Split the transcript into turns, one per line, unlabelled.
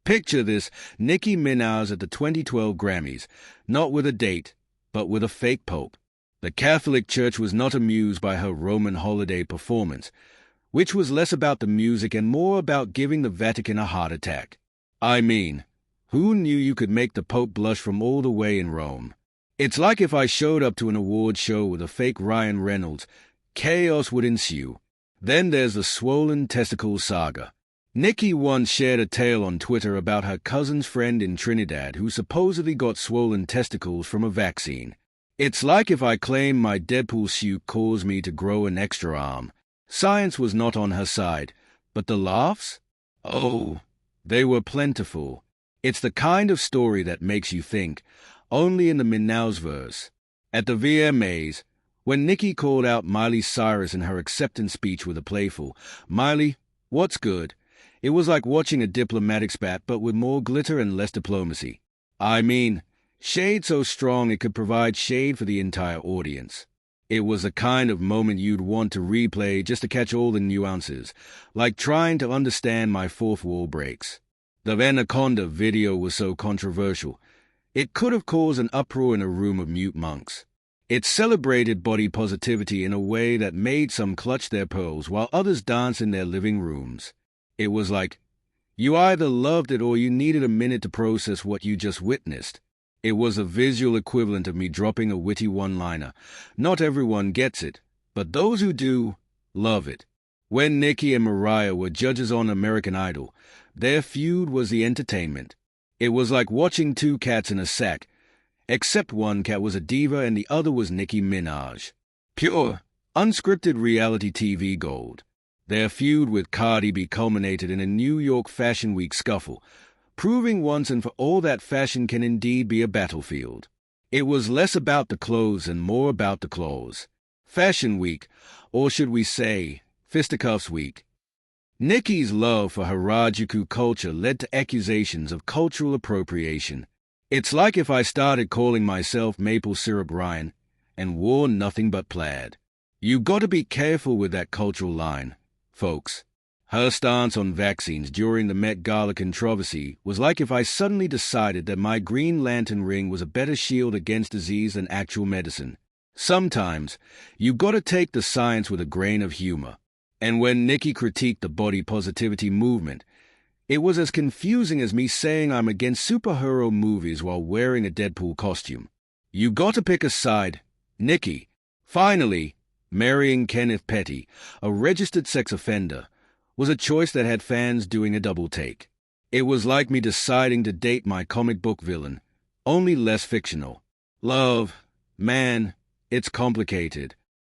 Picture this, Nicki Minaj at the 2012 Grammys, not with a date, but with a fake pope. The Catholic Church was not amused by her Roman holiday performance, which was less about the music and more about giving the Vatican a heart attack. I mean, who knew you could make the Pope blush from all the way in Rome? It's like if I showed up to an award show with a fake Ryan Reynolds, chaos would ensue. Then there's the swollen testicles saga. Nicki once shared a tale on Twitter about her cousin's friend in Trinidad who supposedly got swollen testicles from a vaccine. It's like if I claim my Deadpool suit caused me to grow an extra arm. Science was not on her side, but the laughs? Oh, they were plentiful. It's the kind of story that makes you think, only in the Minaj verse. At the VMAs, when Nicki called out Miley Cyrus in her acceptance speech with a playful, "Miley, what's good?" It was like watching a diplomatic spat but with more glitter and less diplomacy. I mean, shade so strong it could provide shade for the entire audience. It was the kind of moment you'd want to replay just to catch all the nuances, like trying to understand my fourth wall breaks. The Anaconda video was so controversial, it could have caused an uproar in a room of mute monks. It celebrated body positivity in a way that made some clutch their pearls while others danced in their living rooms. It was like, you either loved it or you needed a minute to process what you just witnessed. It was a visual equivalent of me dropping a witty one-liner. Not everyone gets it, but those who do, love it. When Nicki and Mariah were judges on American Idol, their feud was the entertainment. It was like watching two cats in a sack, except one cat was a diva and the other was Nicki Minaj. Pure, unscripted reality TV gold. Their feud with Cardi B culminated in a New York Fashion Week scuffle, proving once and for all that fashion can indeed be a battlefield. It was less about the clothes and more about the claws. Fashion Week, or should we say, Fisticuffs Week. Nicki's love for Harajuku culture led to accusations of cultural appropriation. It's like if I started calling myself Maple Syrup Ryan and wore nothing but plaid. You got to be careful with that cultural line, folks. Her stance on vaccines during the Met Gala controversy was like if I suddenly decided that my Green Lantern ring was a better shield against disease than actual medicine. Sometimes, you gotta take the science with a grain of humor. And when Nicki critiqued the body positivity movement, it was as confusing as me saying I'm against superhero movies while wearing a Deadpool costume. You gotta pick a side. Nicki, finally, marrying Kenneth Petty, a registered sex offender, was a choice that had fans doing a double take. It was like me deciding to date my comic book villain, only less fictional. Love, man, it's complicated.